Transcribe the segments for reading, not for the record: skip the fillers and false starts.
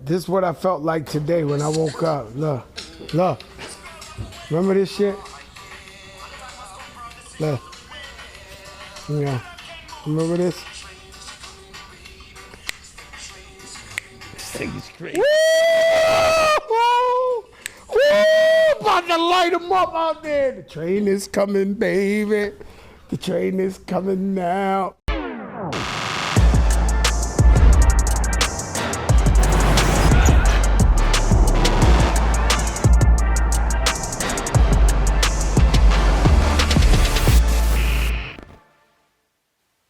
This is what I felt like today when I woke up. Look. Remember this shit? Look. Yeah. Remember this? This thing is crazy. Woo! About to light them up out there. The train is coming, baby. The train is coming now.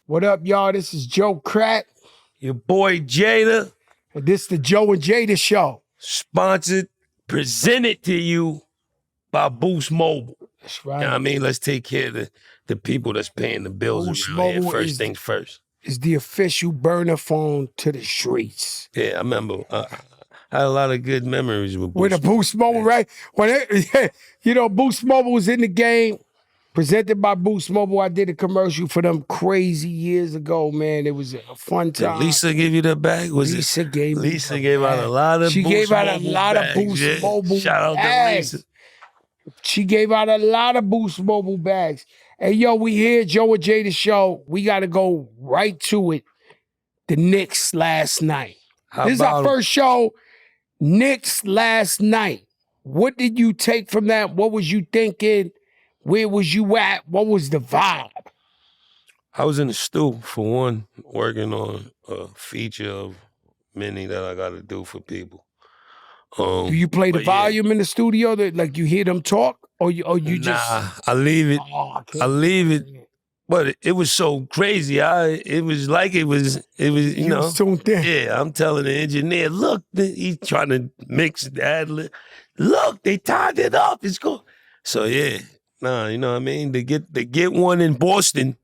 What up, y'all? This is Joe Crack. Your boy Jada. And this is the Joe and Jada show. Sponsored, presented to you by Boost Mobile. That's right. You know what I mean? Let's take care of the people that's paying the bills Boost around here. Mobile First things first. It's the official burner phone to the streets. Yeah, I remember. I had a lot of good memories with Boost. With a Boost Mobile, right? Boost Mobile was in the game. Presented by Boost Mobile. I did a commercial for them crazy years ago, man. It was a fun time. Did Lisa give you the bag? Lisa gave out a lot of She Boost gave out a Mobile lot bags, of Boost Mobile Shout out bags. to Lisa. She gave out a lot of Boost Mobile bags. Hey, yo, we here, Joe and Jada show. We got to go right to it. The Knicks last night. This is our first show. Knicks last night. What did you take from that? What was you thinking? Where was you at? What was the vibe? I was in the stew, for one, working on a feature of many that I got to do for people. Do you play the volume in the studio that like you hear them talk, or you just? Nah, I leave it. Oh, I leave it. But it was so crazy. It was you know. Tuned in. Yeah, I'm telling the engineer, look, he's trying to mix that. Look, they tied it up. It's cool. So yeah. Nah, you know what I mean? To get one in Boston,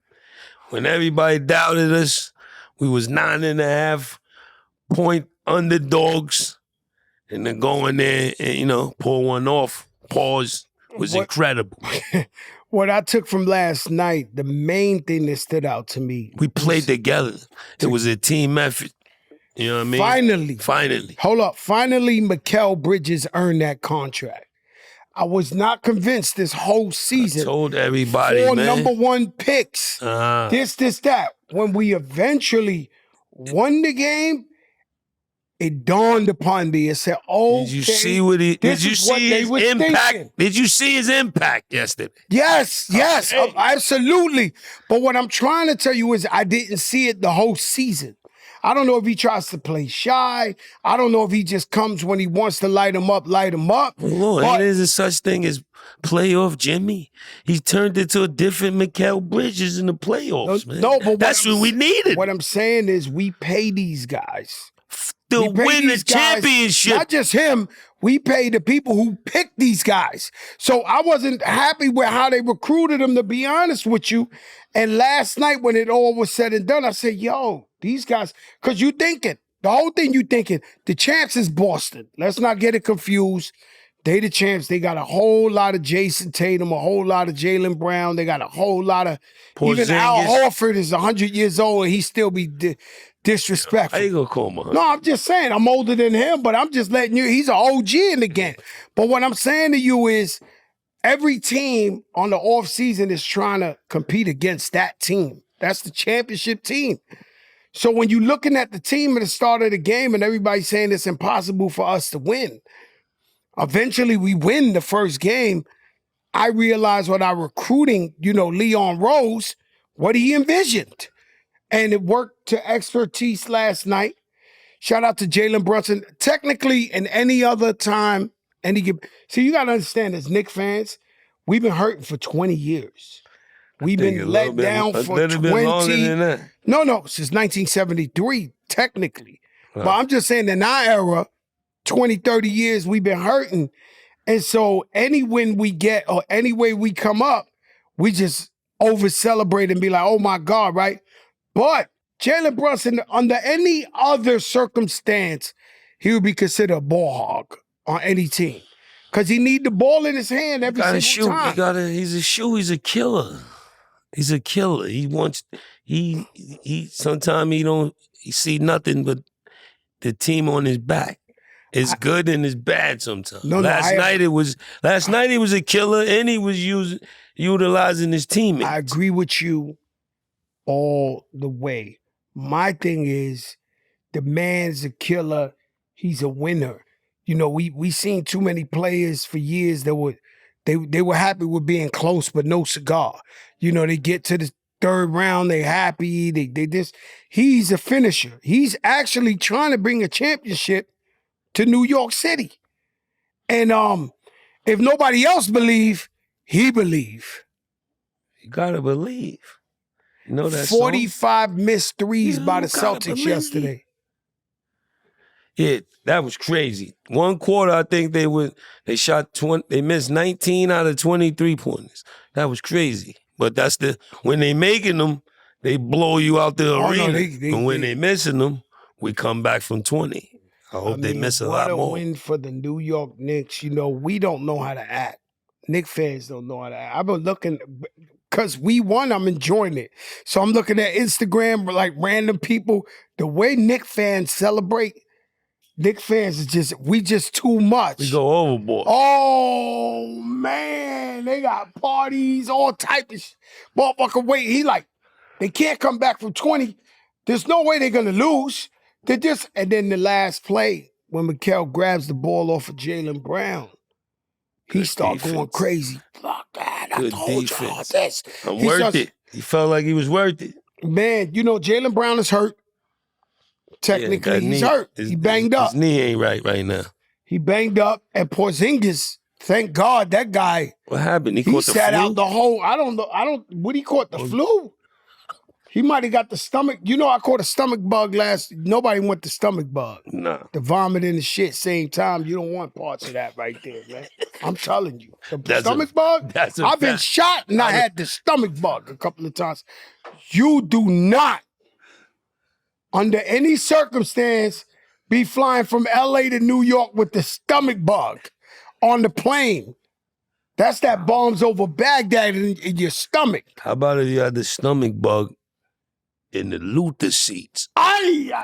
when everybody doubted us, we was 9.5 point underdogs, and then go in there and, pull one off, pause, was incredible. What I took from last night, the main thing that stood out to me. We played together. It was a team effort. You know what I mean? Finally. Hold up. Finally, Mikal Bridges earned that contract. I was not convinced this whole season. I told everybody, 4 man. number 1 picks. This, that. When we eventually won the game, it dawned upon me and said, "Oh, did you see what he? Did you see his impact? Thinking. Did you see his impact yesterday? Yes, absolutely. But what I'm trying to tell you is I didn't see it the whole season. I don't know if he tries to play shy. I don't know if he just comes when he wants to light him up. Lord, ain't there such thing as playoff Jimmy? He turned into a different Mikal Bridges in the playoffs, man. No, but that's what we needed. What I'm saying is we pay these guys to win the championship. Not just him. We pay the people who pick these guys. So I wasn't happy with how they recruited them, to be honest with you. And last night when it all was said and done, I said, yo, these guys, because you thinking, the whole thing you thinking, the champs is Boston. Let's not get it confused. They the champs. They got a whole lot of Jason Tatum, a whole lot of Jaylen Brown. They got a whole lot of, even Al Horford is 100 years old and he still be disrespectful. How you gonna call him? No, I'm just saying, I'm older than him, but I'm just letting you, he's an OG in the game. But what I'm saying to you is, every team on the off season is trying to compete against that team. That's the championship team. So when you're looking at the team at the start of the game and everybody's saying it's impossible for us to win, eventually we win the first game. I realized what our recruiting, Leon Rose, what he envisioned. And it worked to expertise last night. Shout out to Jalen Brunson. Technically, in any other time, see, you got to understand, as Knicks fans, we've been hurting for 20 years. We've been let down for 20. No, since 1973, technically. But I'm just saying, in our era, 20, 30 years, we've been hurting. And so any win we get or any way we come up, we just over-celebrate and be like, oh my God, right? But Jalen Brunson, under any other circumstance, he would be considered a ball hog on any team. Because he need the ball in his hand every single time. He's a shoe. He's a killer. He's a killer. Sometimes he see nothing but the team on his back. It's good and it's bad sometimes. No, last night he was a killer and he was utilizing his teammates. I agree with you all the way. My thing is, the man's a killer. He's a winner. You know, we seen too many players for years that they were happy with being close, but no cigar. You know, they get to the third round, they happy. They just, he's a finisher. He's actually trying to bring a championship to New York City. And if nobody else believe, he believe. You gotta believe. You know that 45 song? missed threes by the Celtics yesterday. Yeah, that was crazy. One quarter, I think they shot 20, they missed 19 out of 23 pointers. That was crazy. But that's when they making them, they blow you out the arena. And when they missing them, we come back from 20. I hope they miss a lot more. What a win for the New York Knicks. You know, we don't know how to act. Knicks fans don't know how to act. I've been looking, because we won, I'm enjoying it. So I'm looking at Instagram, like random people. The way Knicks fans celebrate, Knicks fans is we just too much. We go overboard. Oh, man. They got parties, all type of shit. Motherfucker, wait. They can't come back from 20. There's no way they're going to lose. And then the last play, when Mikal grabs the ball off of Jaylen Brown, he started going crazy. Fuck that. I told y'all this. He felt like he was worth it. Man, you know, Jaylen Brown is hurt. Technically, he's hurt. He banged up. His knee ain't right now. He banged up. And Porzingis, thank God, that guy. What happened? He caught the sat flu? out the whole, I don't know. What he caught, the flu? He might have got the stomach. You know, I caught a stomach bug nobody want the stomach bug. Nah. The vomit and the shit same time. You don't want parts of that right there, man. I'm telling you. The stomach bug, I've been shot and I had the stomach bug a couple of times. You do not, under any circumstance, be flying from LA to New York with the stomach bug on the plane. That's that bombs over Baghdad in your stomach. How about if you had the stomach bug in the Luther seats? Yo,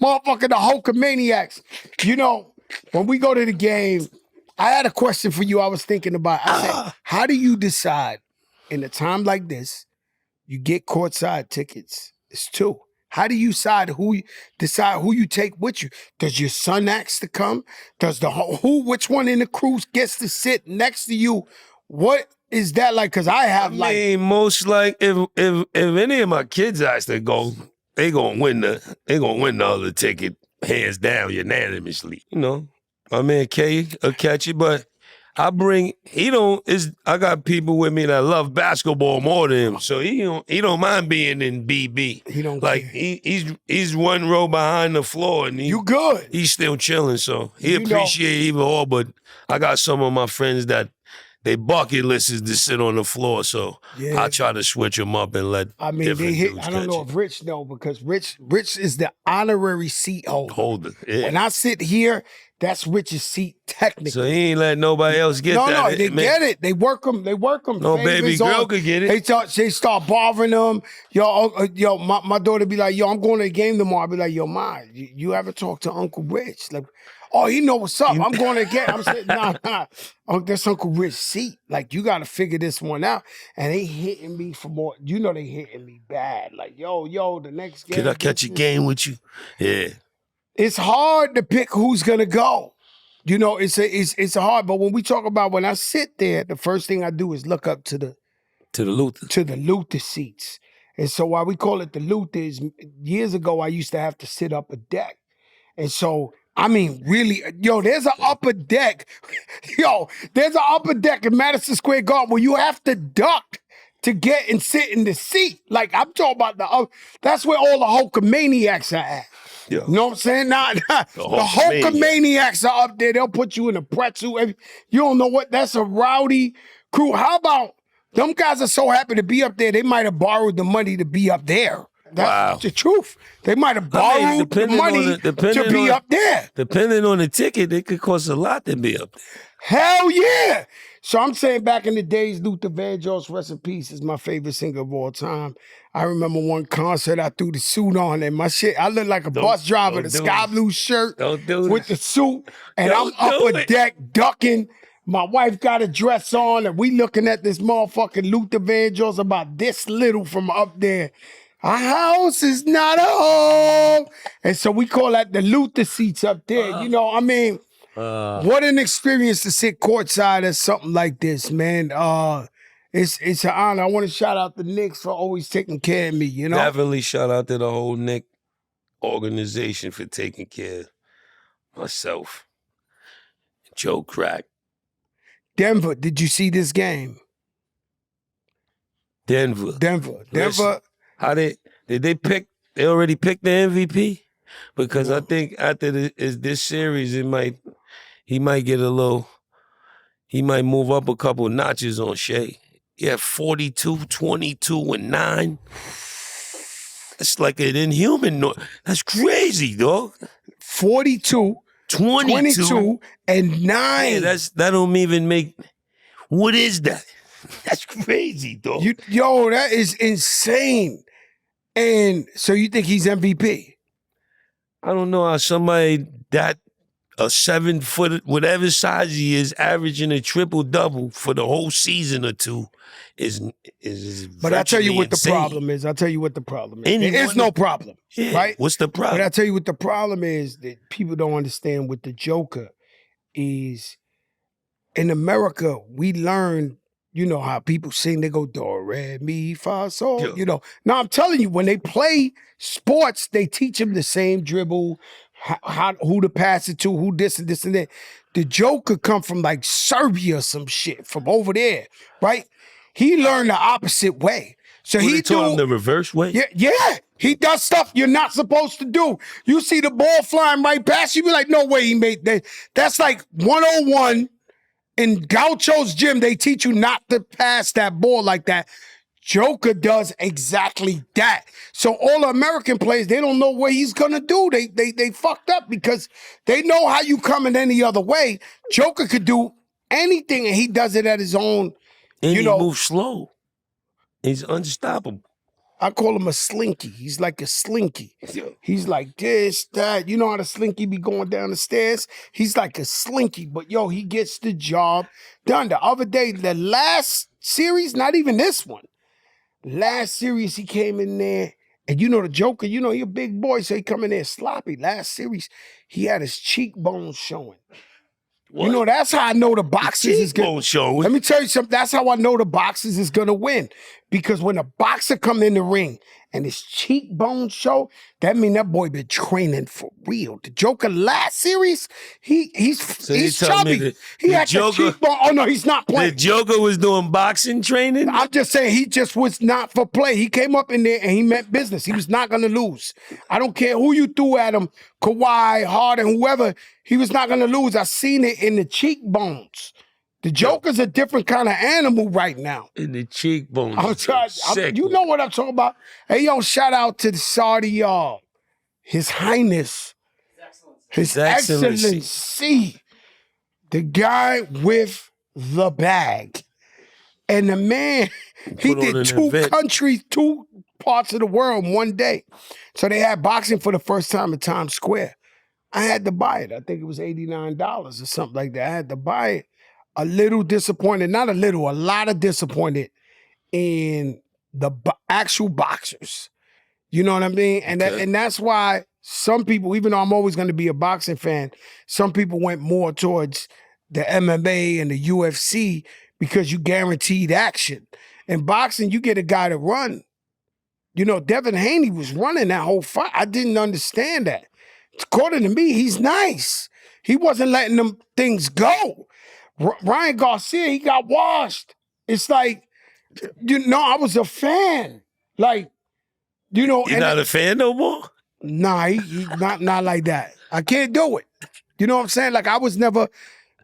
motherfucker, the Hulkamaniacs. You know, when we go to the game, I had a question for you I was thinking about. I said, how do you decide in a time like this, you get courtside tickets? It's two. How do you decide who you take with you? Does your son ask to come? Does which one in the crew gets to sit next to you? What is that like? Because I mean, most like if any of my kids ask to go, they gonna win the other ticket hands down unanimously. You know, my man K will catch it, but I got people with me that love basketball more than him, so he don't mind being in BB. He don't like care. he's one row behind the floor and you good. He's still chilling, so he appreciate either or. But I got some of my friends that they bucket list is to sit on the floor, so I try to switch them up and let. I mean, I don't know if Rich know, because Rich is the honorary seat holder. Yeah. When I sit here, that's Rich's seat technically. So he ain't let nobody else get that. No, they get it. They work them. No baby girl could get it. They start bothering them. Yo, my daughter be like, yo, I'm going to the game tomorrow. I be like, yo, Ma, you ever talk to Uncle Rich? Like, oh, he know what's up. I'm going to get. I'm saying, nah. That's Uncle Rich's seat. Like, you got to figure this one out. And they hitting me for more. You know they hitting me bad. Like, yo, the next game. Could I catch a game with you? Yeah. It's hard to pick who's gonna go. You know, it's hard. But when I sit there, the first thing I do is look up to the Luther seats. And so why we call it the Luther is, years ago I used to have to sit up a deck. And so, I mean, really, there's an upper deck. There's an upper deck in Madison Square Garden where you have to duck to get and sit in the seat. Like, I'm talking about that's where all the Hulkamaniacs are at. Yeah. You know what I'm saying? The Hulkamaniacs are up there. They'll put you in a pretzel. You don't know what? That's a rowdy crew. How about them guys are so happy to be up there, they might have borrowed the money to be up there. That's the truth. They might have borrowed the money to be up there. Depending on the ticket, it could cost a lot to be up there. Hell yeah. So I'm saying back in the days, Luther Vandross, rest in peace, is my favorite singer of all time. I remember one concert, I threw the suit on and my shit, I looked like a bus driver, the sky blue shirt with the suit, and I'm upper deck ducking. My wife got a dress on and we looking at this motherfucking Luther Vandross about this little from up there. A house is not a home. And so we call that the Luther seats up there. You know, I mean, what an experience to sit courtside at something like this, man. It's an honor. I want to shout out the Knicks for always taking care of me, you know? Definitely shout out to the whole Knicks organization for taking care of myself. Joe Crack. Denver, did you see this game? Denver. Listen, How did they pick? They already picked the MVP? Because I think after this series, he might get a little, he might move up a couple notches on Shea. Yeah, 42, 22, and 9. That's like an inhuman. That's crazy, dog. 42, 22, and 9. Yeah, that don't even make. What is that? That's crazy, dog. Yo, that is insane. And so you think he's MVP? I don't know how somebody that a 7 foot, whatever size he is, averaging a triple double for the whole season or two is. But I tell you what insane. the problem is. There is no problem, right? What's the problem? But I tell you what the problem is that people don't understand with the Joker is in America, we learn, you know, how people sing, they go, do, re, mi, fa, sol, Yeah. you know. Now, I'm telling you, when they play sports, they teach them the same dribble, who to pass it to, who this and this and that. The Joker come from like Serbia or some shit, from over there, right? He learned the opposite way. So he taught him the reverse way? Yeah. He does stuff you're not supposed to do. You see the ball flying right past you, be like, no way he made that. That's like 101. In Gaucho's gym, they teach you not to pass that ball like that. Joker does exactly that. So all American players, they don't know what he's gonna do. They fucked up because they know how you come in any other way. Joker could do anything and he does it at his own. And he moves slow. He's unstoppable. I call him a slinky. He's like a slinky. He's like this, that. You know how the slinky be going down the stairs? He's like a slinky, but yo, he gets the job done. The other day, the last series, not even this one. Last series, he came in there, and you know the Joker, you know, he a big boy, so he come in there sloppy. Last series, he had his cheekbones showing. What? You know, that's how I know the boxers is going to win. Let me tell you something. That's how I know the boxers is going to win. Because when a boxer come in the ring and his cheekbones show, that mean that boy been training for real. The Joker last series, he's chubby. He had the cheekbone. Oh, no, he's not playing. The Joker was doing boxing training? I'm just saying he just was not for play. He came up in there and he meant business. He was not going to lose. I don't care who you threw at him, Kawhi, Harden, whoever, he was not going to lose. I seen it in the cheekbones. The Joker's a different kind of animal right now. In the cheekbones. You know what I'm talking about. Hey, yo, shout out to the Saudi, His Highness. His Excellency. The guy with the bag. And the man, he did 2 countries, 2 parts of the world in one day. So they had boxing for the first time in Times Square. I had to buy it. I think it was $89 or something like that. I had to buy it. A little disappointed, not a little, a lot of disappointed in the actual boxers. You know what I mean? And and that's why some people, even though I'm always going to be a boxing fan, some people went more towards the MMA and the UFC because you guaranteed action. In boxing, you get a guy to run. You know, Devin Haney was running that whole fight. I didn't understand that. According to me, he's nice. He wasn't letting them things go. Ryan Garcia, he got washed. It's like, you know, I was a fan. Like, you know. You're not a fan no more? Nah, he not like that. I can't do it. You know what I'm saying? Like, I was never,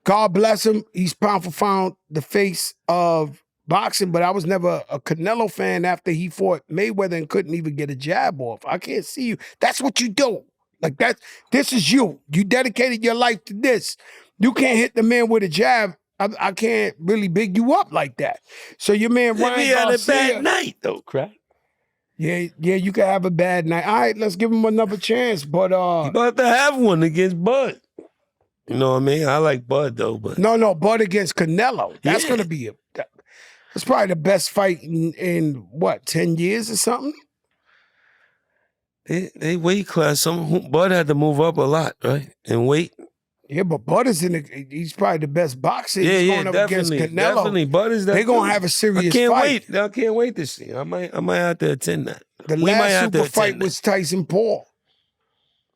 God bless him, he's pound for pound the face of boxing, but I was never a Canelo fan after he fought Mayweather and couldn't even get a jab off. I can't see you. That's what you do. Like, this is you. You dedicated your life to this. You can't hit the man with a jab I can't really big you up like that. So your man Ryan He had a Garcia, bad night though, crap. yeah, you can have a bad night. All right, let's give him another chance. But He about to have one against Bud. You know what I mean? I like Bud though, but no, Bud against Canelo. That's Yeah. gonna be that's probably the best fight in what, 10 years or something? they weight class. Bud had to move up a lot, right? And weight. Yeah, but Bud is he's probably the best boxer. Yeah, He's yeah, going up definitely, against Canelo. definitely. Bud is that. They're gonna dude. have a serious I can't fight. wait. I can't wait to see. I might have to attend that. The We might last have to super fight attend was Tyson Paul,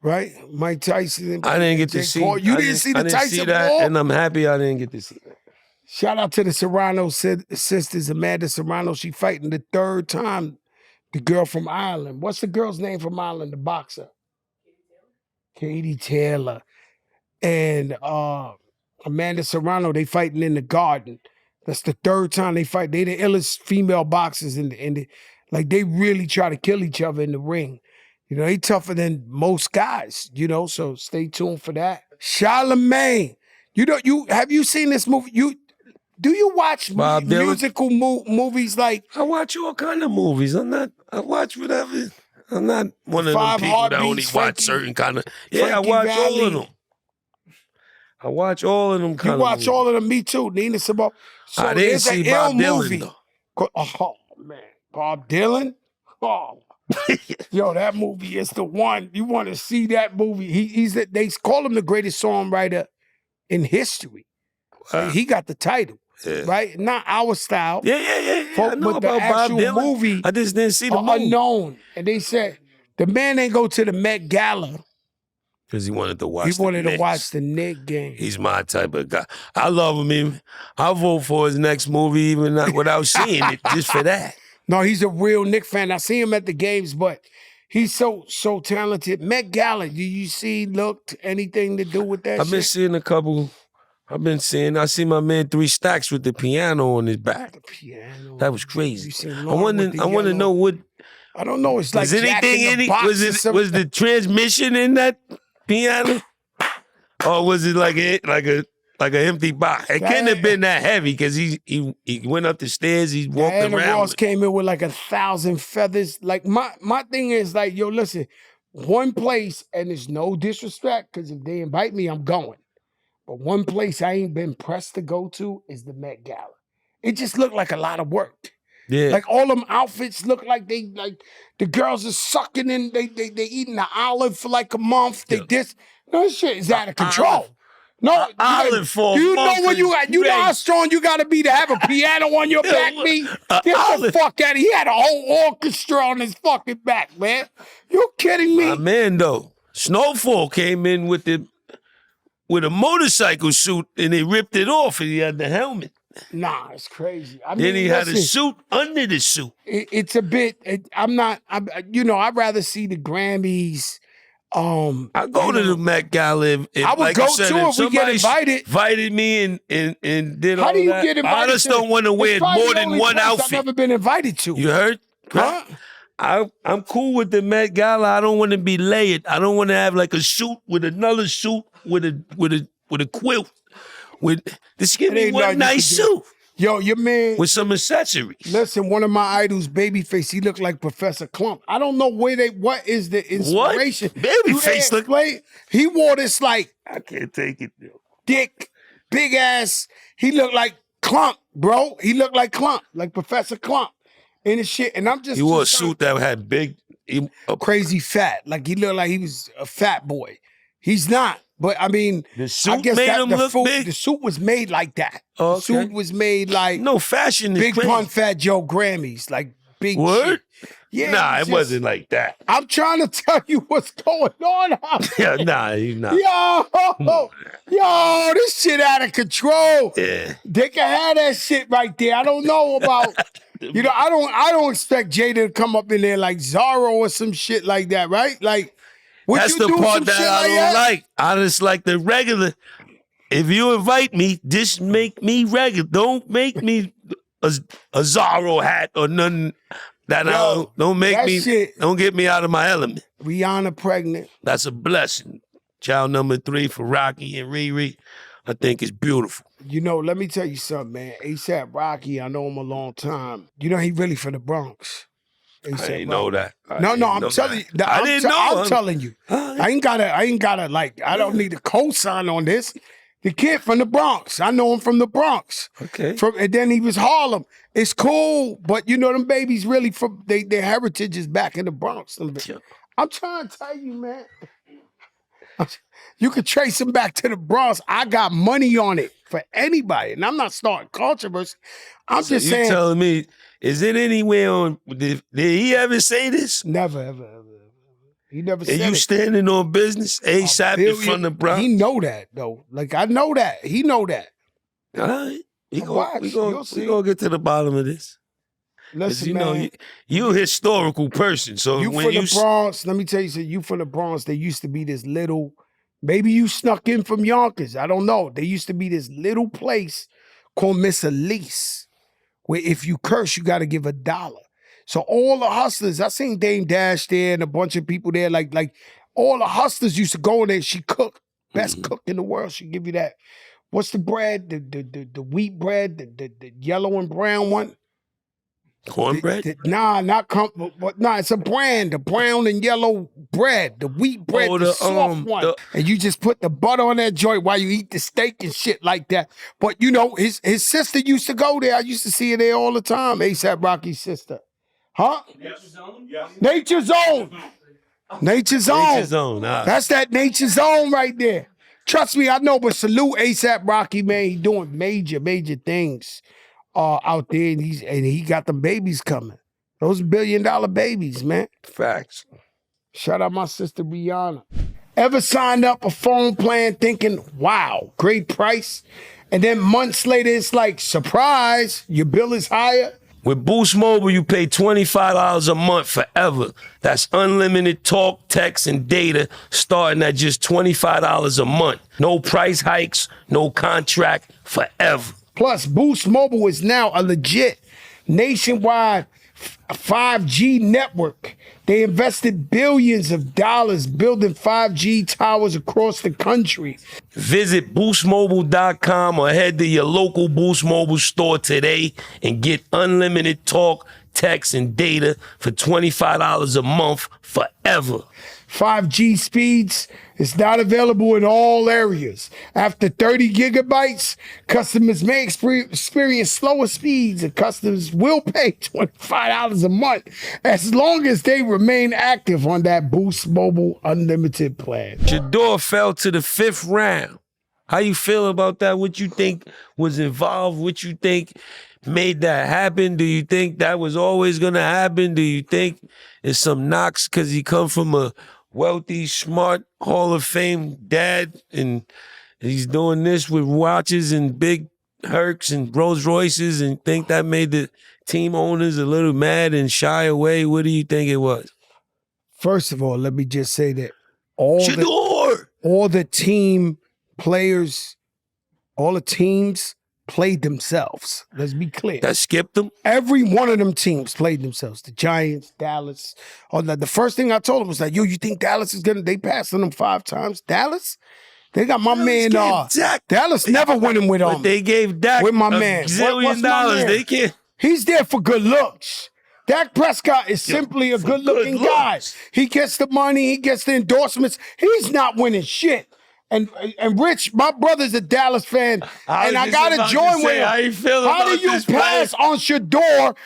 right? Mike Tyson. And I didn't get to Jake see. Paul. You I didn't see the I didn't Tyson see that, Paul? and I'm happy I didn't get to see that. Shout out to the Serrano sisters, Amanda Serrano. She fighting the third time. The girl from Ireland. What's the girl's name from Ireland? The boxer. Katie Taylor. And Amanda Serrano, they fighting in the Garden. That's the third time they fight. They the illest female boxers like they really try to kill each other in the ring. You know, they tougher than most guys, you know, so stay tuned for that. Charlemagne. Have you seen this movie? Do you watch Bob Dylan? musical movies like I watch all kind of movies. I watch whatever. I'm not one of them Five people that only Heartbeats, watch Frankie- certain kind of. Yeah, I Frankie watch all Valli. of them. I watch all of them kind you of watch movies. all of them? Me too. Nina Simone. So I didn't there's see an Bob ill Dylan movie. though. Oh man, Bob Dylan. Oh, yo, that movie is the one. You want to see that movie? They call him the greatest songwriter in history. Wow. He got the title, Yeah. right? Not our style. Yeah. I know But the about Bob actual Dylan. movie, I just didn't see the movie unknown. And they said the man ain't go to the Met Gala. because he wanted to watch. He wanted the to Knicks. watch the Knicks game. He's my type of guy. I love him. Even I'll vote for his next movie, even not without seeing it, just for that. No, he's a real Knicks fan. I see him at the games, but he's so talented. Met Gala, do you see, anything to do with that I've been shit? seeing a couple. I see my man 3 Stacks with the piano on his back. The piano. That was crazy. You seen I Lauren want with to. the I want to yellow- know what I don't know. It's like was anything in it. Was the transmission in that piano, or was it like an empty box? It couldn't have been that heavy because he went up the stairs. He walked Diana around. Ross came in with like 1,000 feathers. Like my thing is like, yo, listen, one place, and there's no disrespect, because if they invite me, I'm going. But one place I ain't been pressed to go to is the Met Gala. It just looked like a lot of work. Yeah. Like all them outfits look like the girls are sucking in, they eating the olive for like a month. They no shit is out of control. No, olive for a you month know when you is know how strong you gotta be to have a piano on your back, me? Get the olive. fuck out of here. He had a whole orchestra on his fucking back, man. You kidding me? My man, though, Snowfall came in with a motorcycle suit and they ripped it off and he had the helmet. Nah, it's crazy. I Then mean, he had a listen, suit under the suit. It's a bit. I'd rather see the Grammys. I go to the Met Gala. If I would like go I said, too if if we get somebody invited. Invited me and did How all do you that. get invited? I just don't want to wear It's probably more the than only one place I've outfit. never been invited to. You heard? Huh? I'm cool with the Met Gala. I don't want to be layered. I don't want to have like a suit with another suit with a quilt. Just give It me ain't one nothing you nice can do. suit Yo, your man. with some accessories. Listen, one of my idols, Babyface, he looked like Professor Clump. I don't know what is the inspiration. Babyface look- He wore this like I can't take it, yo. thick, big ass. He looked like Clump, bro. He looked like Clump, like Professor Clump in his shit. And I'm just He wore a just suit that had big. crazy fat. Like he looked like he was a fat boy. He's not. But I mean, The I suit guess made that him the look suit, big. the suit was made like that. Oh, The suit okay. was made like No, fashion is Big crazy. Pun Fat Joe Grammys, like big Word? shit. Yeah, Nah, it's it just- wasn't like that. I'm trying to tell you what's going on out Yeah, there. nah, he's not. Yo, this shit out of control. Yeah. They can have that shit right there. I don't know about, I don't expect Jada to come up in there like Zorro or some shit like that, right? Like, would That's you the do part some that shit I like don't that? like. I just like the regular. If you invite me, just make me regular. Don't make me a Zorro hat or nothing that Yo, don't make that me. shit- Don't get me out of my element. Rihanna pregnant. That's a blessing. Child number 3 for Rocky and Riri. I think it's beautiful. You know, let me tell you something, man. ASAP Rocky, I know him a long time. You know, he really from the Bronx. I A$AP didn't know that. No, I'm telling you. I'm telling you. I ain't gotta like, I don't need a cosign on this. The kid from the Bronx. I know him from the Bronx. Okay. And then he was Harlem. It's cool, but you know them babies really from their heritage is back in the Bronx. I'm trying to tell you, man. You could trace them back to the Bronx. I got money on it for anybody, and I'm not starting controversy. I'm just saying. You telling me, is it anywhere on? Did he ever say this? Never, ever. He never said it. And you standing on business? ASAP from the Bronx. He know that though. Like I know that. He know that. All right, we gonna get to the bottom of this. Listen, you man, know, you a historical person. So you when from the Bronx, let me tell you something. You from the Bronx, there used to be this little, maybe you snuck in from Yonkers. I don't know. There used to be this little place called Miss Elise, where if you curse, you got to give $1. So all the hustlers, I seen Dame Dash there and a bunch of people there, like all the hustlers used to go in there. She cook, best cook in the world. She give you that. What's the bread? The wheat bread, the yellow and brown one. Cornbread? It's a brand, the brown and yellow bread, the wheat bread, the soft one. And you just put the butter on that joint while you eat the steak and shit like that. But you know, his sister used to go there. I used to see her there all the time, ASAP Rocky's sister. Huh? Nature's Zone? Yes. Nature's Zone. Nature's Zone. Nature's Zone. Nah. That's that Nature's Zone right there. Trust me, I know, but salute ASAP Rocky, man. He doing major things. Out there, and he got them babies coming. Those $1 billion babies, man. Facts. Shout out my sister Rhianna. Ever signed up a phone plan thinking, wow, great price, and then months later it's like, surprise, your bill is higher? With Boost Mobile, you pay $25 a month forever. That's unlimited talk, text, and data starting at just $25 a month. No price hikes, no contract, forever. Plus, Boost Mobile is now a legit nationwide 5G network. They invested billions of dollars building 5G towers across the country. Visit boostmobile.com or head to your local Boost Mobile store today and get unlimited talk, text, and data for $25 a month forever. 5G speeds is not available in all areas. After 30 gigabytes, customers may experience slower speeds, and customers will pay $25 a month as long as they remain active on that Boost Mobile Unlimited plan. Shedeur fell to the 5th round. How you feel about that? What you think was involved? What you think made that happen? Do you think that was always going to happen? Do you think it's some knocks because he come from a wealthy, smart, Hall of Fame dad, and he's doing this with watches and big Hercs and Rolls Royces, and think that made the team owners a little mad and shy away? What do you think it was? First of all, let me just say that all the team players, all the teams played themselves. Let's be clear. That skipped them? Every one of them teams played themselves. The Giants, Dallas. The first thing I told them was like, yo, you think Dallas is they passed on them 5 times? Dallas? They got my man, Dallas never winning with But they gave Dak with my man. $1 zillion. They can't. He's there for good looks. Dak Prescott is simply a good-looking guy. He gets the money. He gets the endorsements. He's not winning shit. And Rich, my brother's a Dallas fan, and I gotta join with him. How do you pass on Shedeur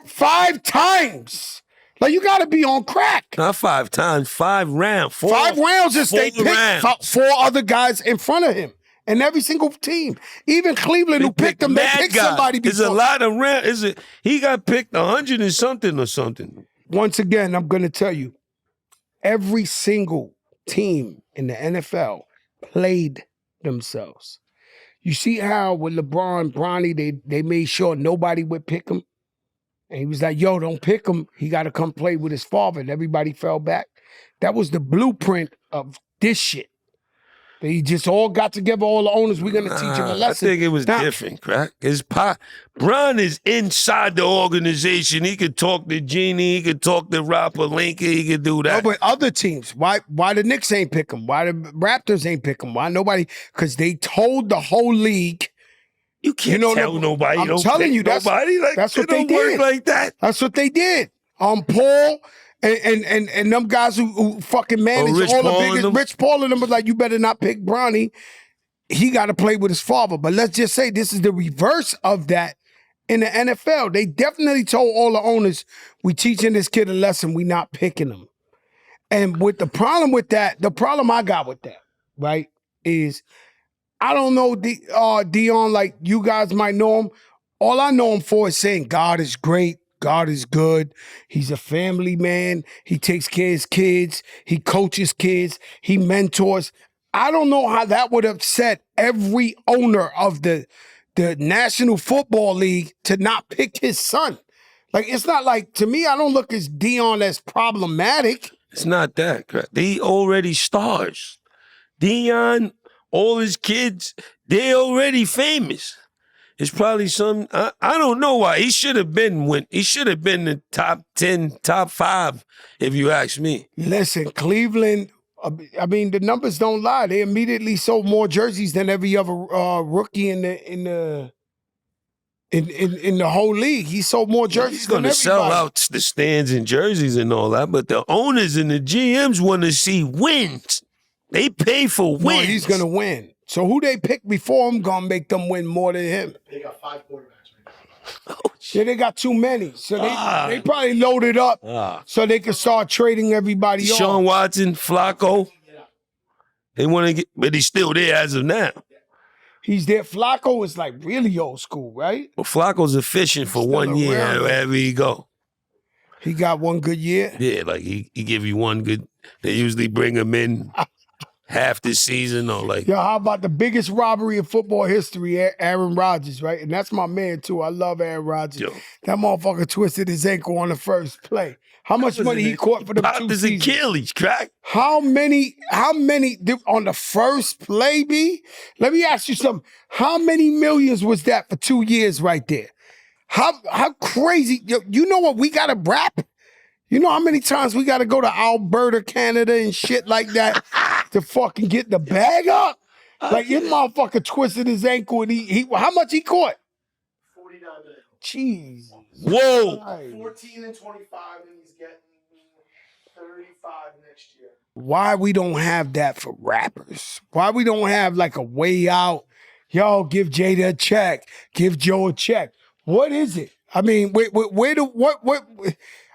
5 times? Like, you gotta be on crack. Not 5 times, 5 rounds. 5 rounds is they picked 4 other guys in front of him. And every single team, even Cleveland, who picked him, they picked somebody before. There's a lot of rounds. He got picked 100 and something or something. Once again, I'm gonna tell you, every single team in the NFL played themselves. You see how with LeBron, Bronny, they made sure nobody would pick him? And he was like, yo, don't pick him. He got to come play with his father. And everybody fell back. That was the blueprint of this shit. They just all got together, all the owners. We're gonna teach them a lesson. I think it was different, crack. Bron is inside the organization. He could talk to Genie. He could talk to Rob Pelinka. He could do that. No, but other teams, why the Knicks ain't pick him? Why the Raptors ain't pick him? Why nobody? Because they told the whole league. You can't tell nobody. I'm telling you, that's what they did. Work like that. That's what they did. Paul and them guys who fucking manage all the biggest. Rich Paul and them was like, you better not pick Bronny. He got to play with his father. But let's just say this is the reverse of that in the NFL. They definitely told all the owners, we teaching this kid a lesson. We not picking him. And with the problem with that, the problem I got with that, right, is I don't know Dion like you guys might know him. All I know him for is saying God is great. God is good. He's a family man. He takes care of his kids. He coaches kids. He mentors. I don't know how that would upset every owner of the National Football League to not pick his son. Like, it's not like, to me, I don't look at Dion as problematic. It's not that. They already stars. Dion, all his kids, they already famous. It's probably I don't know why. He should have been the top 10, top 5, if you ask me. Listen, Cleveland, I mean, the numbers don't lie. They immediately sold more jerseys than every other rookie in the whole league. He sold more jerseys. He's going to sell out the stands and jerseys and all that, but the owners and the GMs want to see wins. They pay for wins. No, he's going to win. So who they pick before him gonna make them win more than him? They got 5 quarterbacks right now. Oh, yeah, they got too many. So they probably loaded up so they can start trading everybody off. Sean Watson, Flacco. They want to get, but he's still there as of now. He's there. Flacco is like really old school, right? Well, Flacco's efficient for 1 year wherever he go. He got one good year? Yeah, like he give you one good, they usually bring him in half the season or like. Yo, how about the biggest robbery in football history, Aaron Rodgers, right? And that's my man, too. I love Aaron Rodgers. Yo. That motherfucker twisted his ankle on the first play. How much money he caught for them 2 seasons? His Achilles, crack. How many on the first play, B? Let me ask you something. How many millions was that for 2 years right there? How crazy? You know what we got to rap? You know how many times we got to go to Alberta, Canada and shit like that to fucking get the bag up? Like, your motherfucker twisted his ankle and he how much he caught? 49 minutes. Jesus. Whoa. 14 and 25, and he's getting 35 next year. Why we don't have that for rappers? Why we don't have like a way out? Yo, give Jada a check. Give Joe a check. What is it? I mean, what?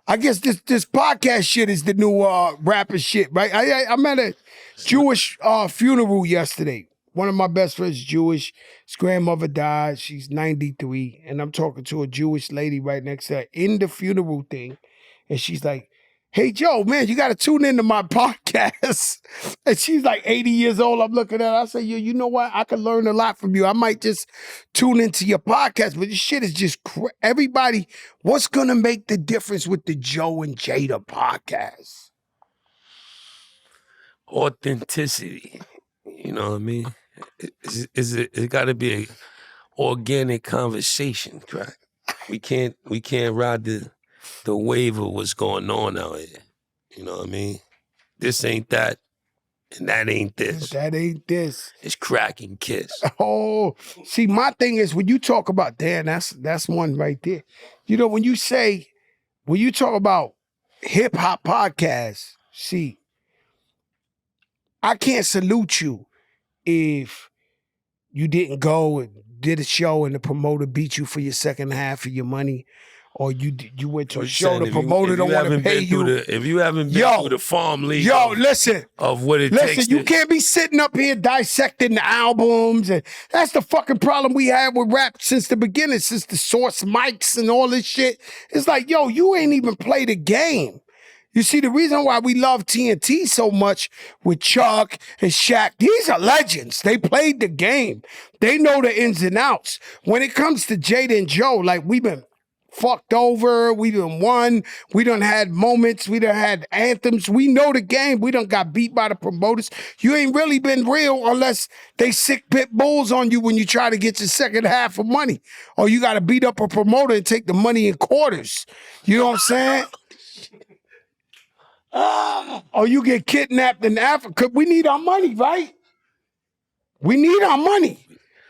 I guess this podcast shit is the new rapper shit, right? I'm at a Jewish funeral yesterday. One of my best friends, Jewish. His grandmother died. She's 93. And I'm talking to a Jewish lady right next to her in the funeral thing. And she's like, hey, Joe, man, you got to tune into my podcast. And she's like 80 years old. I'm looking at her. I say, yo, you know what? I could learn a lot from you. I might just tune into your podcast. But this shit is just everybody. What's going to make the difference with the Joe and Jada podcast? Authenticity. You know what I mean? It got to be an organic conversation, correct? We can't ride the wave of what's going on out here. You know what I mean? This ain't that, and that ain't this. That ain't this. It's cracking kiss. Oh, see, my thing is when you talk about that's one right there. You know, when you talk about hip hop podcasts, see, I can't salute you if you didn't go and did a show and the promoter beat you for your second half of your money, or you went to a show, the promoter don't want to pay you. If you haven't been through the farm league listen, of what it takes. Listen, you can't be sitting up here dissecting the albums, and that's the fucking problem we had with rap since the beginning, since the Source mics and all this shit. It's like, yo, you ain't even played the game. You see, the reason why we love TNT so much with Chuck and Shaq, these are legends. They played the game. They know the ins and outs. When it comes to Jada and Joe, like we've been fucked over. We done won. We done had moments. We done had anthems. We know the game. We done got beat by the promoters. You ain't really been real unless they sick pit bulls on you when you try to get your second half of money. Or you got to beat up a promoter and take the money in quarters. You know what I'm saying? Or you get kidnapped in Africa. We need our money, right? We need our money.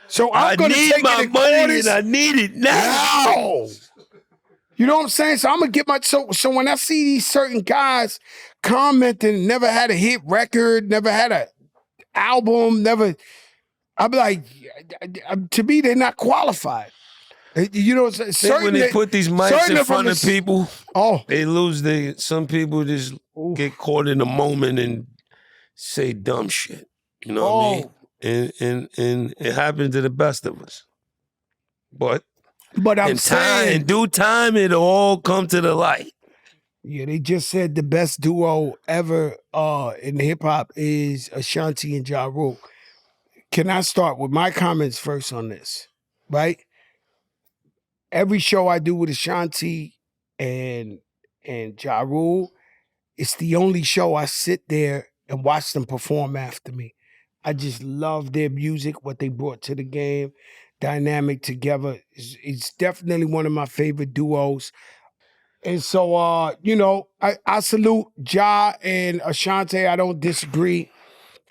So I'm going to take my it in money quarters. and I need it now. You know what I'm saying? So I'm going to get my... So when I see these certain guys commenting, never had a hit record, never had a album, never... I'm like, to me, they're not qualified. You know, certain... When they put these mics in front of people, they lose some people just get caught in the moment and say dumb shit. You know what I mean? And it happens to the best of us. But I'm saying, in due time, it'll all come to the light. Yeah, they just said the best duo ever in hip hop is Ashanti and Ja Rule. Can I start with my comments first on this? Right? Every show I do with Ashanti and Ja Rule, it's the only show I sit there and watch them perform after me. I just love their music, what they brought to the game, dynamic together. It's definitely one of my favorite duos. And so, you know, I salute Ja and Ashanti. I don't disagree.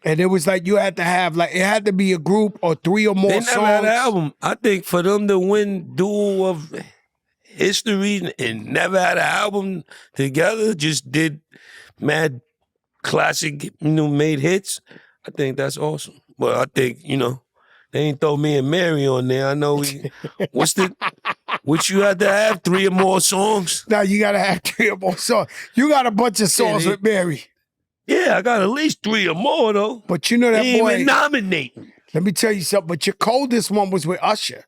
And it was like you had to have, like, it had to be a group or 3 or more songs. They never had an album. I think for them to win duo of history and never had an album together, just did mad classic, made hits. I think that's awesome. But I think, they ain't throw me and Mary on there. I know what you had to have 3 or more songs? Now you got to have 3 or more songs. You got a bunch of songs with Mary. Yeah, I got at least 3 or more, though. But you know that he boy. Even nominate. Let me tell you something. But your coldest one was with Usher.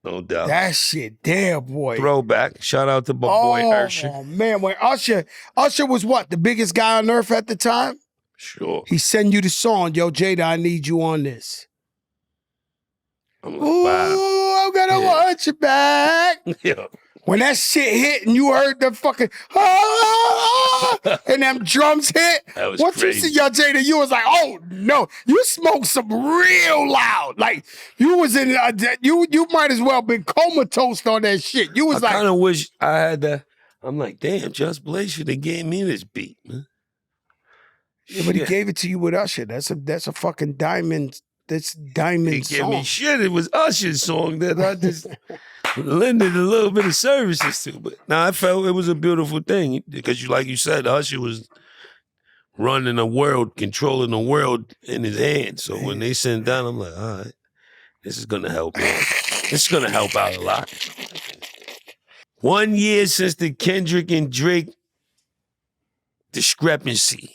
No doubt. That shit, damn, boy. Throwback. Shout out to my boy Usher. Oh, man. When Usher was what? The biggest guy on earth at the time? Sure. He sent you the song, Yo, Jada, I need you on this. I'm like, wow. Ooh, I'm gonna want you back. Yeah. When that shit hit and you heard the fucking and them drums hit, that was once crazy. you see Yo Jada, you was like, oh no, you smoked some real loud. Like you was in, you might as well been comatose on that shit. You was I like, kind of wish I had that. I'm like, damn, Just Blaze should have gave me this beat, man. Yeah, but he gave it to you with Usher. That's a fucking diamond. That's diamond he song. He gave me shit. It was Usher's song that I just lended a little bit of services to. But I felt it was a beautiful thing because, like you said, Usher was running the world, controlling the world in his hands. So when they sent down, I'm like, all right, this is gonna help. This is gonna help out a lot. 1 year since the Kendrick and Drake discrepancy.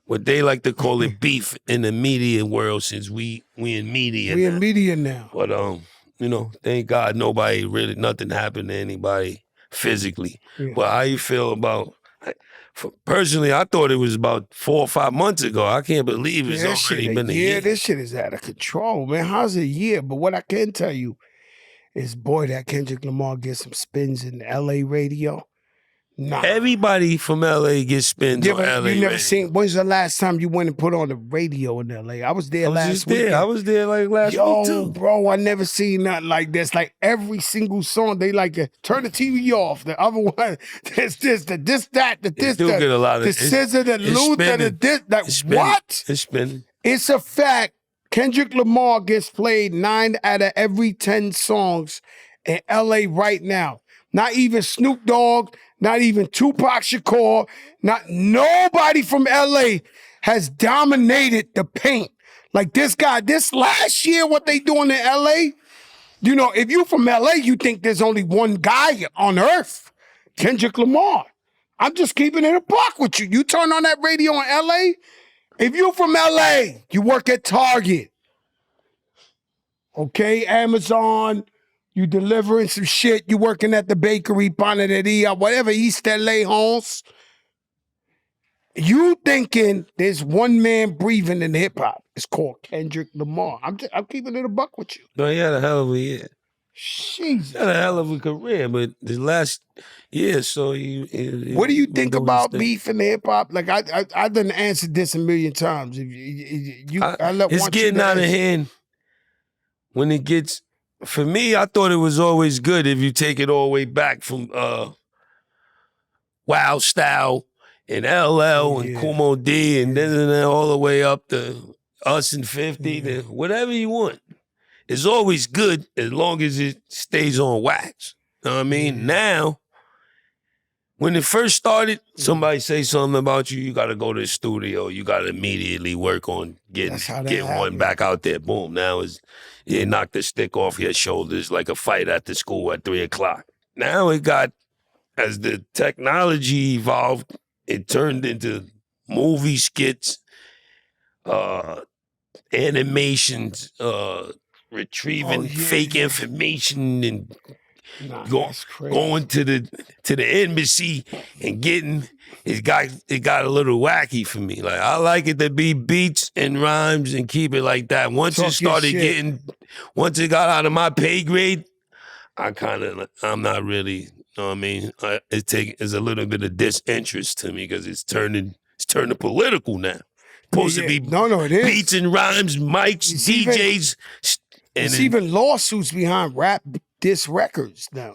What they like to call it beef in the media world, since we in media. We in media now. But thank God nothing happened to anybody physically. Yeah. But how you feel about? Personally, I thought it was about 4 or 5 months ago. I can't believe it's already been a year. This shit is out of control, man. How's a year? But what I can tell you is, boy, that Kendrick Lamar gets some spins in LA radio. Nah. Everybody from LA gets spins on LA. You never seen. When's the last time you went and put on the radio in LA? I was there last week. I was there like last week too. Bro, I never seen nothing like this. Like every single song, they like turn the TV off. The other one, this, that, get a lot of the scissor, the Luther, the this. Like what? It's spinning. It's a fact. Kendrick Lamar gets played 9 out of every 10 songs in LA right now. Not even Snoop Dogg. Not even Tupac Shakur, nobody from LA has dominated the paint. Like this guy, this last year, what they doing in LA, if you from LA, you think there's only one guy on earth, Kendrick Lamar. I'm just keeping it a buck with you. You turn on that radio in LA, if you from LA, you work at Target, okay, Amazon, you delivering some shit, you working at the bakery, Panaderia, whatever, East LA homes. You thinking there's one man breathing in hip hop. It's called Kendrick Lamar. I'm keeping it a buck with you. No, he had a hell of a year. Jesus. Had a hell of a career, but the last year, so he What do you think doing his about thing. beef in hip hop? Like I done answered this a million times. If It's want getting you to out of answer. hand when it gets. For me, I thought it was always good if you take it all the way back from Wild Style and LL and Yeah. Kumo D and then all the way up to Us and 50, to whatever you want. It's always good as long as it stays on wax. You know what I mean? Now, when it first started, somebody say something about you, you got to go to the studio. You got to immediately work on getting one happened. back out there. Boom. Now you knock the stick off your shoulders like a fight at the school at 3 o'clock. Now it got, as the technology evolved, it turned into movie skits, animations, retrieving fake information and That's crazy. going to the embassy and getting it got a little wacky for me. Like I like it to be beats and rhymes and keep it like that. Once Talk it started your shit. once it got out of my pay grade, I'm not really, you know what I mean? It's a little bit of disinterest to me because it's turning political now. Supposed to be it is. beats and rhymes, mics, It's DJs. It's even lawsuits behind rap diss records now.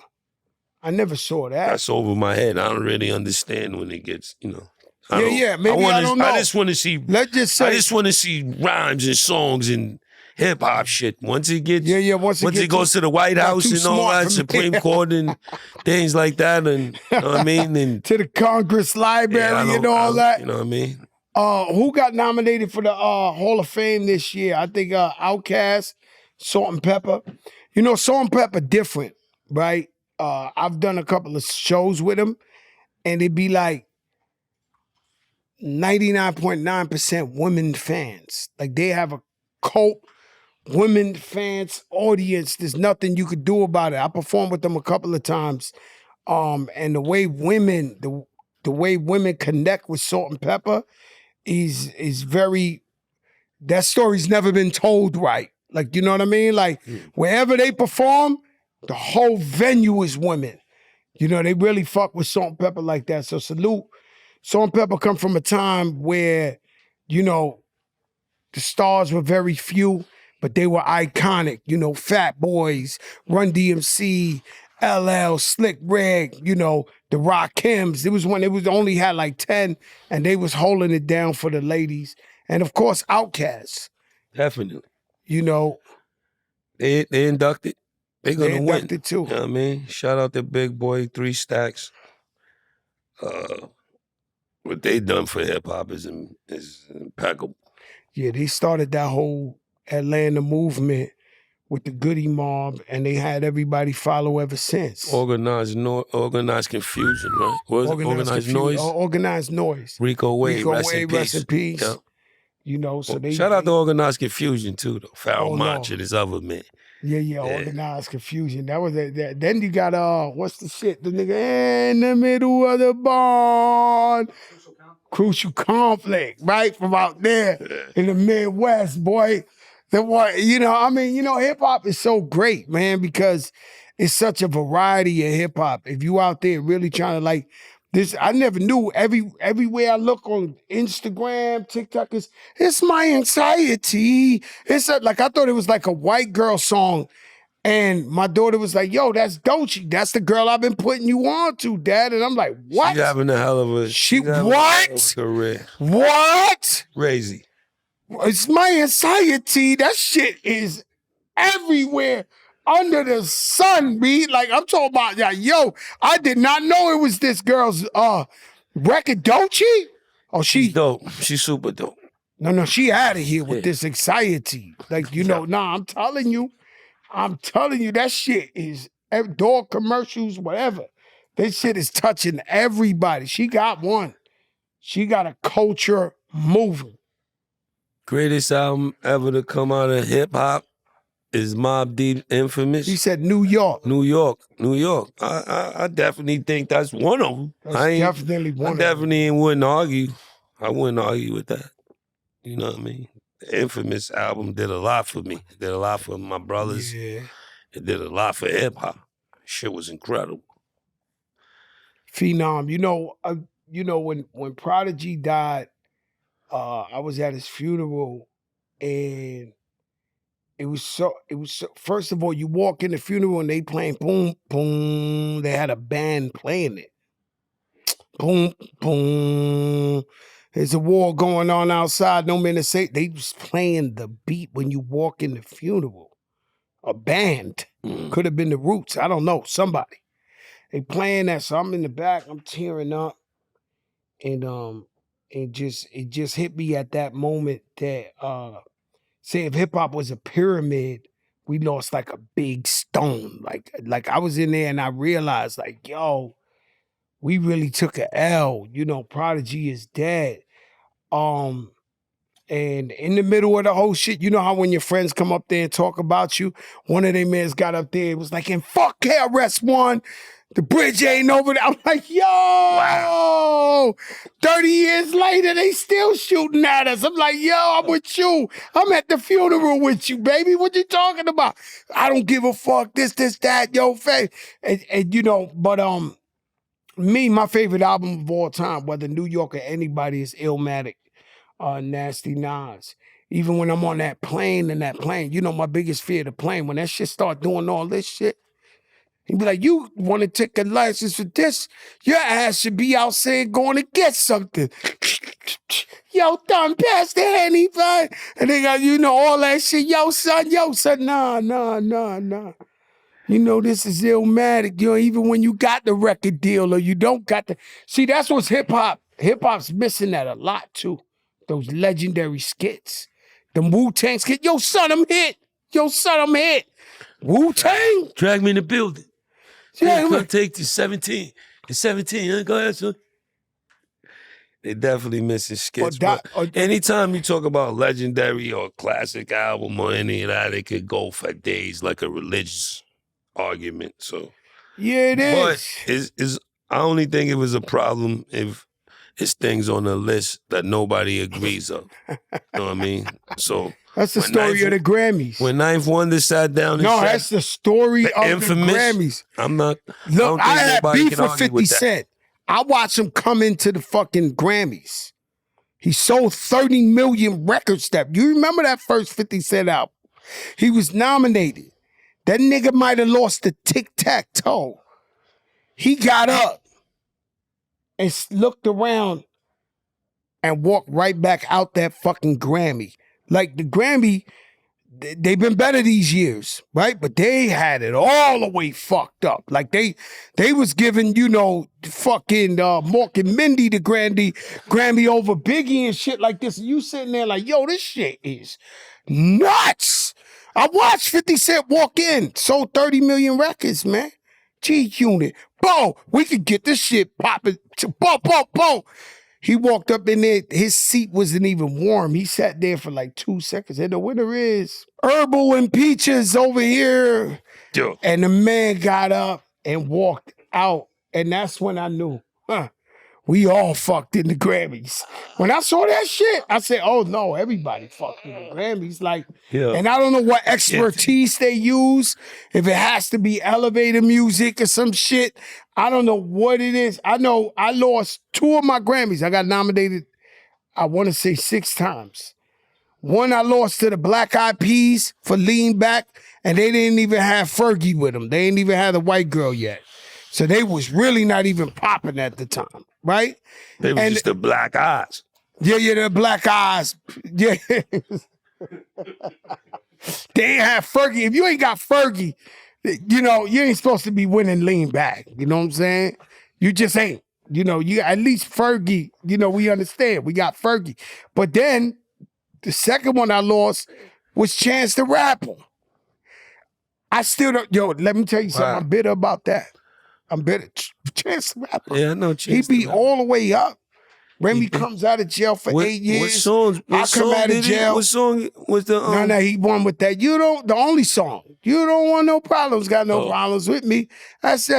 I never saw that. That's over my head. I don't really understand when it gets, you know. Maybe I don't know. I just want to see. Let's just say. I just want to see rhymes and songs and hip hop shit. Once it gets, Once it goes to the White House and all that, Supreme Court and things like that, and you know what I mean, and to the Congress Library and all that. You know what I mean? Who got nominated for the Hall of Fame this year? I think Outkast, Salt-N-Pepa. You know, Salt-N-Pepa different, right? I've done a couple of shows with him, and it'd be like 99.9% women fans. Like they have a cult women fans audience. There's nothing you could do about it. I performed with them a couple of times, and the way women connect with Salt-N-Pepa is very. That story's never been told right. Like, you know what I mean? Like wherever they perform, the whole venue is women. You know, they really fuck with Salt-N-Pepa like that. So salute. Salt-N-Pepa come from a time where, you know, the stars were very few, but they were iconic. You know, Fat Boys, Run DMC, LL, Slick Rick, you know, the Rakims. It was when it was only had like 10, and they was holding it down for the ladies. And of course, Outkast. Definitely. You know. They inducted. They're gonna win. Inducted too. You know what I mean? Shout out to Big Boy, 3 Stacks. What they done for hip hop is impeccable. Yeah, they started that whole Atlanta movement with the Goody Mob, and they had everybody follow ever since. Organized confusion, right? What was it? Organized noise. Organized noise. Rico Wade, rest in peace. Yeah. You know, so shout out to Organized Confusion too, though. Foul March and his other man. Yeah, Organized Confusion. That was that. Then you got what's the shit? The nigga in the middle of the barn. Crucial Conflict, right? From out there in the Midwest, boy. You know, I mean, you know, hip hop is so great, man, because it's such a variety of hip hop. If you out there really trying to like this, I never knew everywhere I look on Instagram, TikTok, it's my anxiety. It's like I thought it was like a white girl song. And my daughter was like, yo, that's Doechii. That's the girl I've been putting you on to, Dad. And I'm like, what? She's having a hell of a what? Career. What? Crazy. It's my anxiety. That shit is everywhere under the sun, B. Like, I'm talking about, yo, I did not know it was this girl's record, Doechii. Oh, she's dope. She's super dope. No, she out of here with this anxiety. Like, you know, I'm telling you, that shit is dog commercials, whatever. This shit is touching everybody. She got one. She got a culture moving. Greatest album ever to come out of hip hop is Mobb Deep Infamous. He said New York. New York. I definitely think that's one of them. I definitely wouldn't argue. I wouldn't argue with that. You know what I mean? The Infamous album did a lot for me. Did a lot for my brothers. Yeah. It did a lot for hip hop. Shit was incredible. Phenom. When Prodigy died, I was at his funeral, and it was so. First of all, you walk in the funeral and they playing boom boom. They had a band playing it. Boom boom. There's a war going on outside. No man to say. They was playing the beat when you walk in the funeral. A band. Could have been the Roots. I don't know. Somebody. They playing that, so I'm in the back. I'm tearing up, and it just hit me at that moment that say if hip hop was a pyramid, we lost like a big stone. Like I was in there and I realized, like, yo, we really took a L. Prodigy is dead. And in the middle of the whole shit, you know how when your friends come up there and talk about you, one of their mans got up there and was like, and fuck KRS-One, the bridge ain't over there. I'm like, yo, wow. 30 years later, they still shooting at us. I'm like, yo, I'm with you. I'm at the funeral with you, baby. What you talking about? I don't give a fuck, this, that, yo, face. But my favorite album of all time, whether New York or anybody, is Illmatic. Nasty Nas. Even when I'm on that plane, my biggest fear of the plane, when that shit start doing all this shit, he'd be like, you want to take a license for this? Your ass should be out saying going to get something. Yo, thumb, pass the Henny, man. And they got, all that shit. Yo, son, nah. This is Illmatic. Even when you got the record deal or you don't got the... See, that's what's hip-hop. Hip-hop's missing that a lot, too. Those legendary skits. The Wu-Tang skit. Yo, son, I'm hit. Wu-Tang? Drag me in the building. Yeah, I'll take the 17. The 17, huh? Go ahead, son. They definitely missing skits. But anytime you talk about legendary or classic album or any of that, it could go for days like a religious argument. So yeah, it is. But I only think it was a problem if it's things on the list that nobody agrees of. You know what I mean? So that's the story of the Grammys. When Ninth Wonder sat down and said, that's the story of infamous, the Grammys. I'm not. Look, I had beef with 50 Cent. I watched him come into the fucking Grammys. He sold 30 million records. You remember that first 50 Cent album? He was nominated. That nigga might have lost the tic-tac-toe. He got up and looked around and walked right back out that fucking Grammy. Like the Grammy, they've been better these years, right? But they had it all the way fucked up. Like they was giving, fucking Mork and Mindy the Grammy over Biggie and shit like this. And you sitting there like, yo, this shit is nuts. I watched 50 Cent walk in, sold 30 million records, man. G-Unit. Bo, we could get this shit popping. Bo. He walked up in there. His seat wasn't even warm. He sat there for like 2 seconds. And the winner is Herbal and Peaches over here. Yo. And the man got up and walked out. And that's when I knew, we all fucked in the Grammys. When I saw that shit, I said, oh no, everybody fucked in the Grammys. Like, and I don't know what expertise they use. If it has to be elevator music or some shit, I don't know what it is. I know I lost 2 of my Grammys. I got nominated, I want to say 6 times. One I lost to the Black Eyed Peas for Lean Back, and they didn't even have Fergie with them. They didn't even have the white girl yet. So they was really not even popping at the time, right? They was just the Black Eyes. Yeah, the Black Eyes. Yeah. They ain't have Fergie. If you ain't got Fergie, you ain't supposed to be winning Lean Back. You know what I'm saying? You just ain't. You at least Fergie, we understand. We got Fergie. But then the second one I lost was Chance the Rapper. I still don't, let me tell you something. Wow. I'm bitter about that. I'm bitter. Chance the Rapper. Yeah, I know Chance. He be all the way up. Remy comes out of jail for 8 years. What songs? I come out of jail. What song was the? No, he won with that. The only song. You don't want no problems. Got no problems with me. That's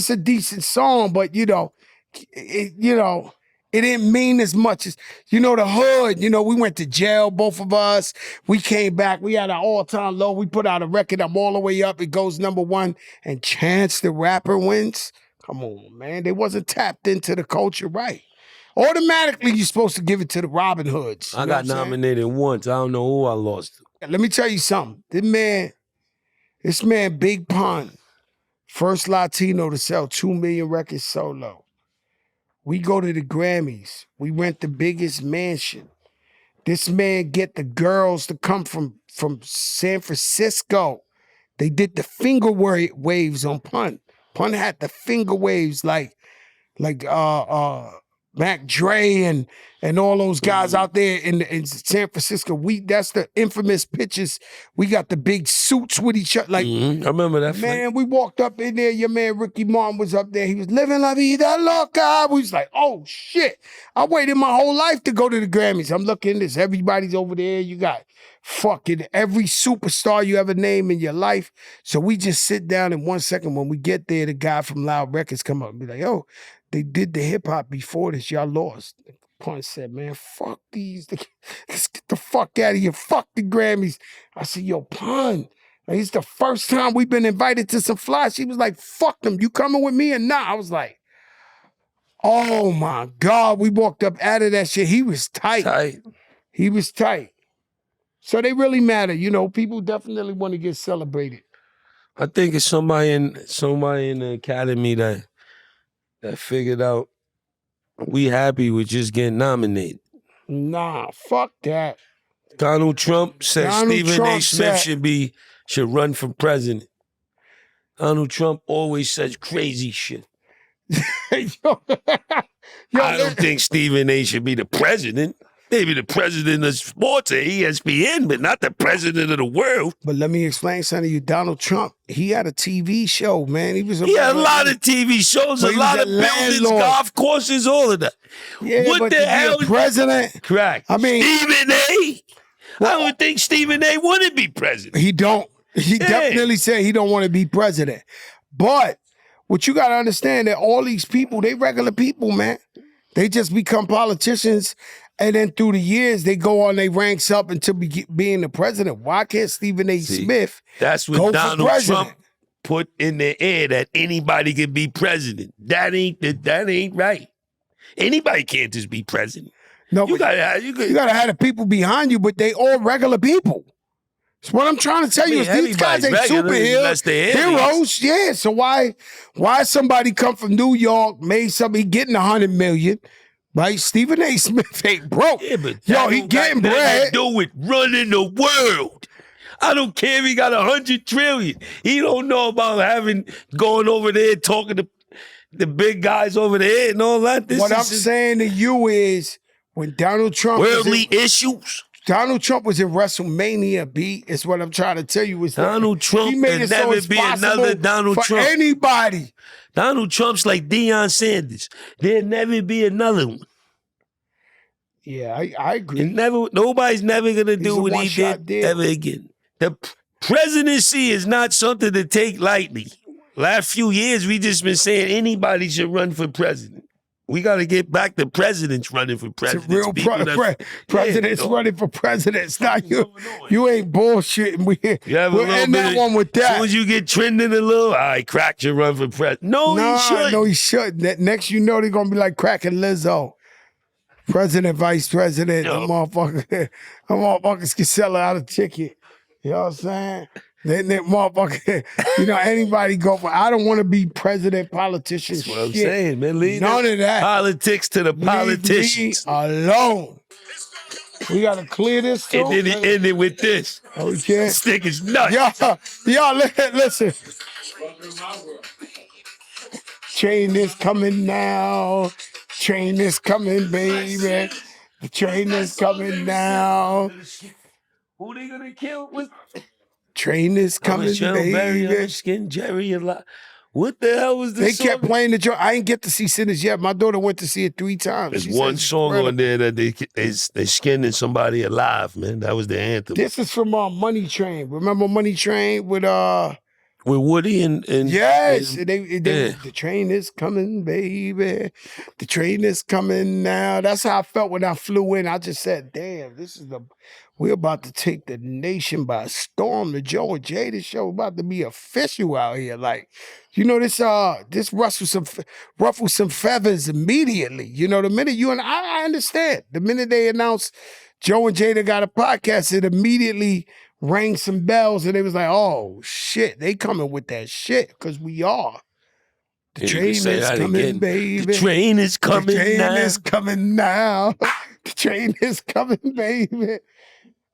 a decent song, but It didn't mean as much as, the hood. We went to jail, both of us. We came back. We had our all-time low. We put out a record. I'm all the way up. It goes #1. And Chance the Rapper wins. Come on, man. They wasn't tapped into the culture right. Automatically, you're supposed to give it to the Robin Hoods. I got nominated once. I don't know who I lost to. Let me tell you something. This man, Big Pun, first Latino to sell 2 million records solo. We go to the Grammys. We rent the biggest mansion. This man get the girls to come from San Francisco. They did the finger waves on Pun. Pun had the finger waves like Mac Dre and all those guys out there in San Francisco. That's the infamous pictures. We got the big suits with each other. Like, I remember that. Man, we walked up in there. Your man Ricky Martin was up there. He was living la vida loca. We was like, oh shit. I waited my whole life to go to the Grammys. I'm looking at this. Everybody's over there. You got fucking every superstar you ever name in your life. So we just sit down in 1 second. When we get there, the guy from Loud Records come up and be like, yo, they did the hip hop before this. Y'all lost. Pun said, man, fuck these. Let's get the fuck out of here. Fuck the Grammys. I said, yo, Pun. It's the first time we've been invited to some fly. She was like, fuck them. You coming with me or not? I was like, oh my God. We walked up out of that shit. He was tight. He was tight. So they really matter. People definitely want to get celebrated. I think it's somebody in the academy that figured out we happy with just getting nominated. Nah, fuck that. Donald Trump said Stephen A. Smith should run for president. Donald Trump always says crazy shit. I don't think Stephen A. should be the president. Maybe the president of sports at ESPN, but not the president of the world. But let me explain something to you. Donald Trump, he had a TV show, man. He had a lot of TV shows, a lot of buildings, golf courses, all of that. Yeah, what the hell? President? Correct. I mean, Stephen A. I would think Stephen A. wouldn't be president. He don't. He definitely said he don't want to be president. But what you got to understand that all these people, they regular people, man. They just become politicians. And then through the years, they go on, they ranks up until being the president. Why can't Stephen A. Smith That's what Donald Trump put in the air, that anybody can be president. That ain't right. Anybody can't just be president. No, you gotta have the people behind you, but they all regular people. So what I'm trying to tell you is these guys ain't superheroes. Yeah, so why somebody come from New York, made somebody getting 100 million? Right, Stephen A. Smith ain't broke. Yeah, but he getting bread. To do with running the world. I don't care if he got 100 trillion. He don't know about going over there talking to the big guys over there and all that. What I'm saying to you is when Donald Trump worldly issues. Donald Trump was in WrestleMania, B, is what I'm trying to tell you. Is Donald Trump can never be another Donald Trump. For anybody. Donald Trump's like Deion Sanders. There'll never be another one. Yeah, I agree. Nobody's never going to do what he did ever again. The presidency is not something to take lightly. Last few years, we just been saying anybody should run for president. We got to get back to presidents running for presidents. Real presidents running for presidents. Now you ain't bullshitting. We'll end that one with that. As soon as you get trending a little, all right, Crack should run for president. No, he shouldn't. Next they're going to be like Crack and Lizzo. President, vice president, them motherfuckers can sell out a ticket. You know what I'm saying? Then that motherfucker, anybody go for. I don't want to be president, politician. That's what I'm saying, man. Leave none of that. Politics to the politicians. Leave me alone. We got to clear this too. And then he ended with this. Okay. This stick is nuts. Y'all, listen. Train is coming now. Train is coming, baby. The train is coming now. Who they gonna kill? Train is coming, baby. Skin Jerry alive. What the hell was this? They kept playing the joint. I didn't get to see Sinners yet. My daughter went to see it 3 times. There's one song on there that they skinning somebody alive, man. That was the anthem. This is from Money Train. Remember Money Train with with Woody and Yes, and- the train is coming, baby. The train is coming now. That's how I felt when I flew in. I just said, "Damn, we're about to take the nation by storm. The Joe and Jada show about to be official out here. Like, you know, this ruffles some feathers immediately. You know, the minute you and I understand. The minute they announced Joe and Jada got a podcast, it immediately rang some bells, and they was like, "Oh shit, they coming with that shit because we are." The And you train can say is that coming, again. baby. The train is coming The train now. is coming now. The train is coming, baby.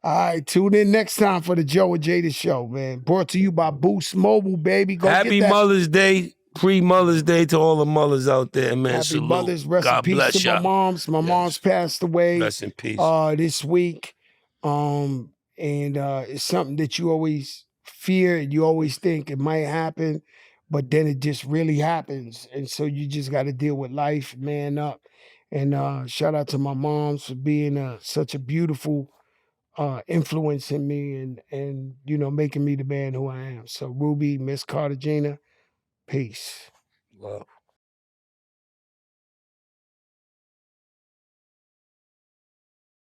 All right, tune in next time for the Joe and Jada show, man. Brought to you by Boost Mobile, baby. Go Happy get that. Mother's Day, pre-Mother's Day to all the mothers out there, man. Happy Salute. Mother's. Rest in God peace bless to my y'all. moms. My mom's passed away Rest in peace. this week. And it's something that you always fear and you always think it might happen, but then it just really happens. And so you just got to deal with life, man up. And shout out to my moms for being such a beautiful influence in me and you know, making me the man who I am. So Ruby, Miss Cartagena, peace. Love.